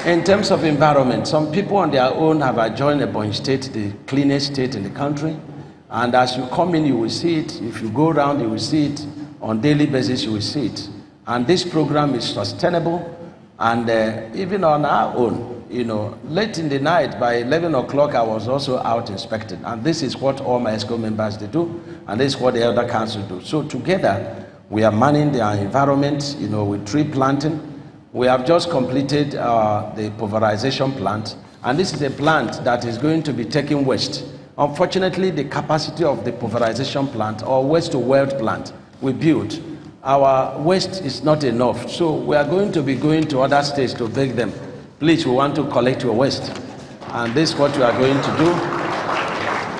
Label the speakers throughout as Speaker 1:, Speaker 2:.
Speaker 1: In terms of environment, some people on their own have adjoined Ebonyi State, the cleanest state in the country. And as you come in, you will see it. If you go around, you will see it. On daily basis, you will see it. And this program is sustainable. And even on our own, you know, late in the night, by 11 o'clock, I was also out inspecting. And this is what all my ESCO members, they do. And this is what the Elder Council do. So together, we are manning their environment, you know, with tree planting. We have just completed the pulverization plant, and this is a plant that is going to be taking waste. Unfortunately, the capacity of the pulverization plant or waste to wealth plant we built, our waste is not enough. So we are going to be going to other states to beg them, please, we want to collect your waste. And this is what we are going to do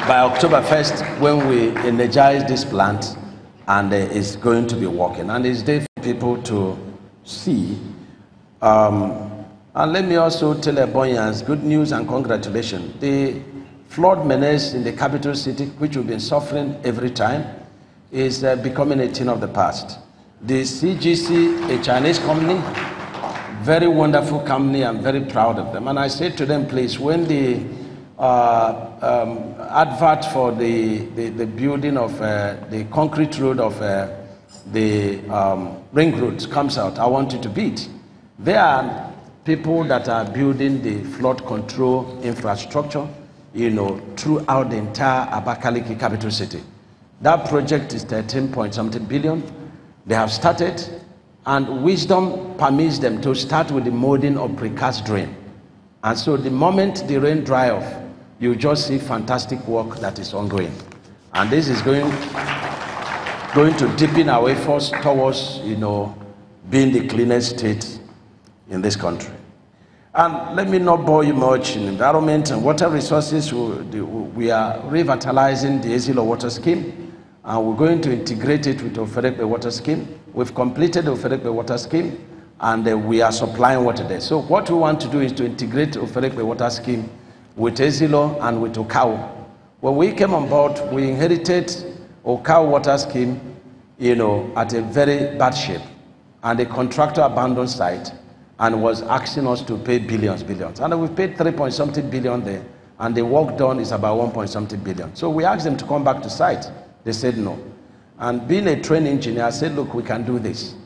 Speaker 1: by October 1st when we energize this plant, and it's going to be working. And it's there for people to see. And let me also tell Ebonyians good news and congratulations. The flood menace in the capital city, which we've been suffering every time, is becoming a thing of the past. The CGC, a Chinese company, very wonderful company, I'm very proud of them. And I say to them, please, when the advert for the building of the concrete road of the ring road comes out, I want you to bid. There are people that are building the flood control infrastructure, you know, throughout the entire Abakaliki capital city. That project is 13-point-something billion. They have started, and wisdom permits them to start with the molding of precast drain. And so the moment the rain dry off, you just see fantastic work that is ongoing. And this is going to deepen our efforts towards, you know, being the cleanest state in this country. And let me not bore you much in environment and water resources. We are revitalizing the Ezilo water scheme, and we're going to integrate it with the Oferekbe water scheme. We've completed the Oferekbe water scheme, and we are supplying water there. So what we want to do is to integrate the Oferekbe water scheme with Ezilo and with Okau. When we came on board, we inherited Okau water scheme, you know, at a very bad shape, and the contractor abandoned site and was asking us to pay billions. And we've paid 3-point-something billion there, and the work done is about 1-point-something billion. So we asked them to come back to site. They said no. And being a trained engineer, I said, look, we can do this.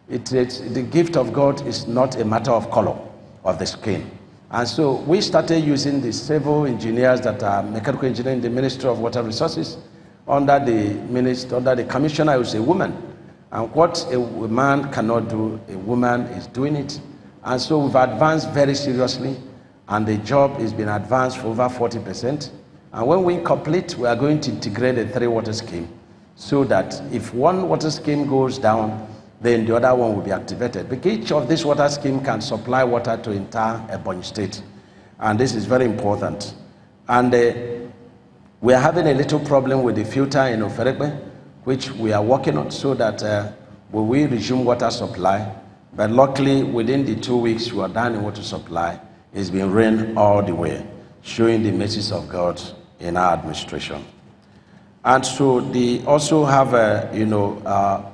Speaker 1: The gift of God is not a matter of color of the skin. And so we started using the civil engineers that are mechanical engineers in the Ministry of Water Resources. Under the commissioner who is a woman. And what a man cannot do, a woman is doing it. And so we've advanced very seriously, and the job has been advanced for over 40%. And when we complete, we are going to integrate a 3-water scheme, so that if one water scheme goes down, then the other one will be activated. Because each of these water schemes can supply water to entire Ebonyi State. And this is very important. And we are having a little problem with the filter in Oferekbe, which we are working on, so that we will resume water supply. But luckily, within the 2 weeks we are done in water supply, it's been rain all the way, showing the mercies of God in our administration. And so they also have a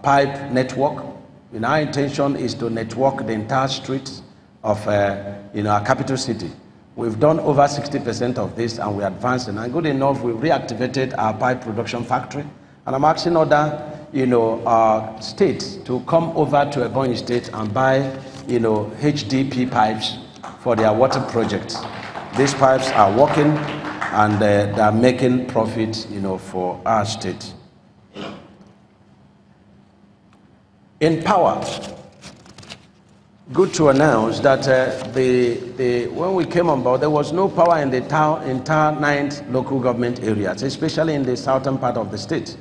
Speaker 1: pipe network. And our intention is to network the entire streets of our capital city. We've done over 60% of this, and we're advancing. And good enough, we've reactivated our pipe production factory. And I'm asking other states to come over to Ebonyi State and buy HDP pipes for their water projects. These pipes are working, and they are making profit for our state. In power, good to announce that when we came on board, there was no power in the entire 9 local government areas, especially in the southern part of the state.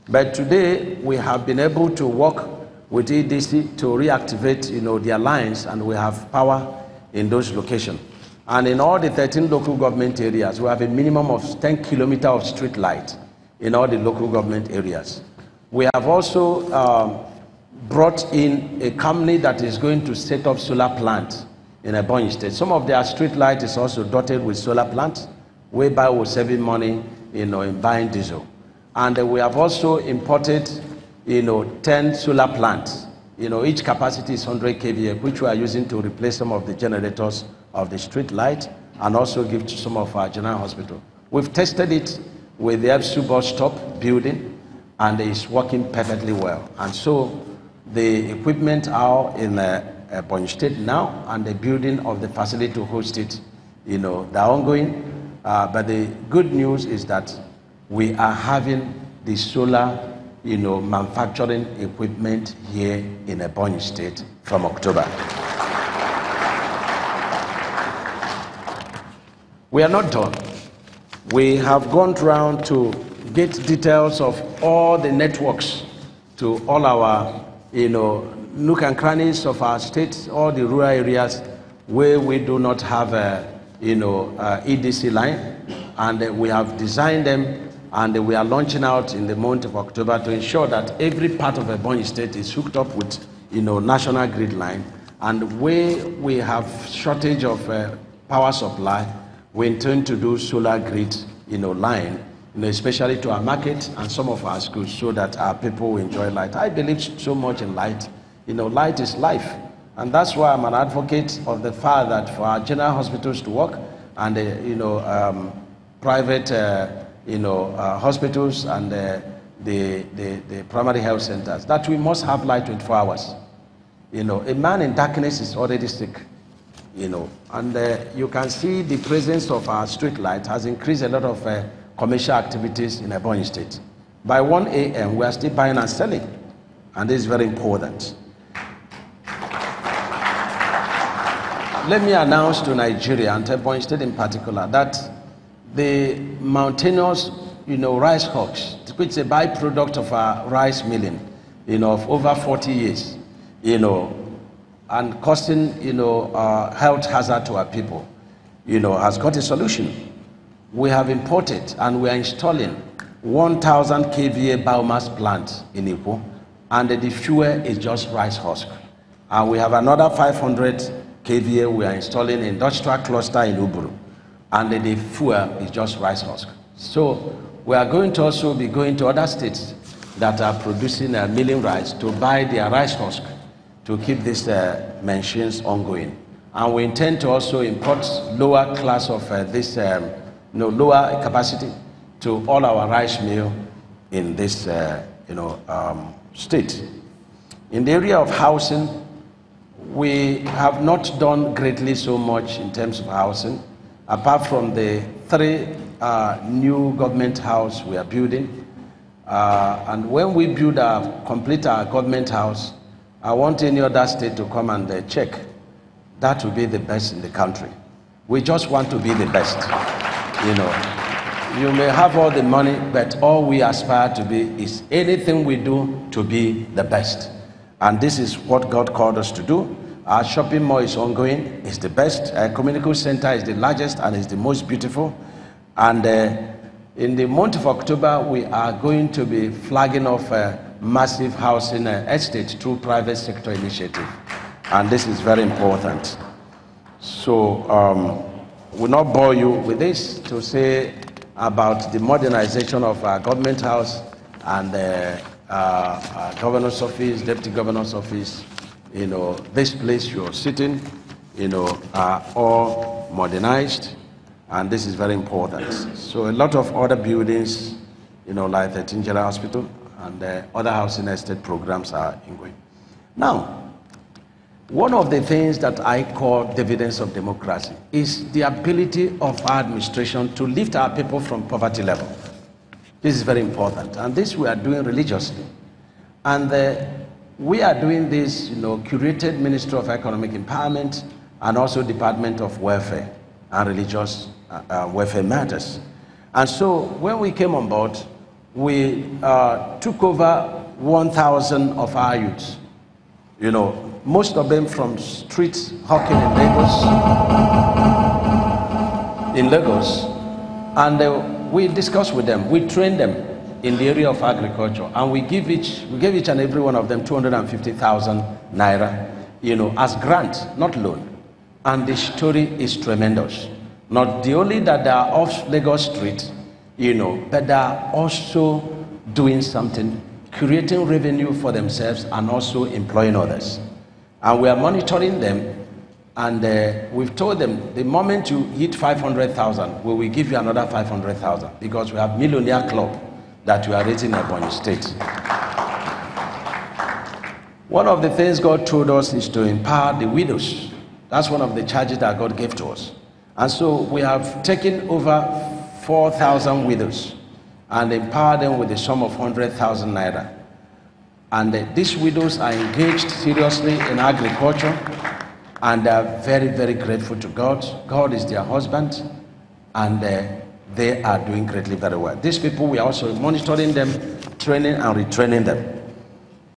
Speaker 1: But today, we have been able to work with EDC to reactivate, their lines, and we have power in those locations. And in all the 13 local government areas, we have a minimum of 10 kilometers of street light in all the local government areas. We have also brought in a company that is going to set up solar plants in Ebonyi State. Some of their street light is also dotted with solar plants, whereby we're saving money, in buying diesel. And we have also imported, 10 solar plants each capacity is 100 kVA, which we are using to replace some of the generators of the street light and also give to some of our general hospital. We've tested it with the FSU bus stop building, and it's working perfectly well. And so the equipment are in Ebonyi State now, and the building of the facility to host it, they're ongoing. But the good news is that we are having the solar, manufacturing equipment here in Ebonyi State from October. We are not done. We have gone around to get details of all the networks to all our, nook and crannies of our state, all the rural areas where we do not have a, EDC line, and we have designed them, and we are launching out in the month of October to ensure that every part of Ebonyi State is hooked up with, national grid line, and where we have shortage of power supply, we intend to do solar grid, line, especially to our market and some of our schools, so that our people will enjoy light. I believe so much in light. Light is life. And that's why I'm an advocate of the fact that for our general hospitals to work, and private hospitals and the primary health centers, that we must have light 24 hours. A man in darkness is already sick. And you can see the presence of our street light has increased a lot of commercial activities in Ebonyi State. By 1 a.m., we are still buying and selling, and this is very important. Let me announce to Nigeria, and Ebonyi State in particular, that the mountainous, rice hawks, which is a byproduct of our rice milling, of over 40 years, and causing, health hazard to our people, has got a solution. We have imported and we are installing 1,000 kVA biomass plant in Ipo, and the fuel is just rice husk. And we have another 500 kVA we are installing in industrial cluster in Uburu, and the fuel is just rice husk. So we are going to also be going to other states that are producing milling rice to buy their rice husk to keep these machines ongoing. And we intend to also import lower class of this, lower capacity to all our rice mill in this, state. In the area of housing, we have not done greatly so much in terms of housing, apart from the 3 new government house we are building. And when we complete our government house, I want any other state to come and check. That will be the best in the country. We just want to be the best. You may have all the money, but all we aspire to be is anything we do to be the best. And this is what God called us to do. Our shopping mall is ongoing, it's the best. Our community center is the largest and is the most beautiful. And in the month of October, we are going to be flagging off massive housing estate through private sector initiative, and this is very important. So we'll not bore you with this to say about the modernization of our government house and governor's office, deputy governor's office. This place you're sitting, are all modernized, and this is very important. So a lot of other buildings, like the Tinjela Hospital and other housing estate programs are ongoing. Now, one of the things that I call dividends of democracy is the ability of our administration to lift our people from poverty level. This is very important, and this we are doing religiously. And we are doing this, curated Ministry of Economic Empowerment and also Department of Welfare and Religious Welfare Matters. And so when we came on board, we took over 1,000 of our youths, most of them from street hawking in Lagos. And we discussed with them, we trained them in the area of agriculture, and we gave each and every one of them 250,000 naira, as grant, not loan. And the story is tremendous. Not the only that they are off Lagos Street, but they are also doing something creating revenue for themselves and also employing others. And we are monitoring them, and we've told them the moment you hit 500,000, we will give you another 500,000 because we have millionaire club that we are raising in Ebonyi State. One of the things God told us is to empower the widows. That's one of the charges that God gave to us. And so we have taken over 4,000 widows and empowered them with a sum of 100,000 naira. And these widows are engaged seriously in agriculture, and they are very, very grateful to God. God is their husband, and they are doing greatly very well. These people, we are also monitoring them, training and retraining them.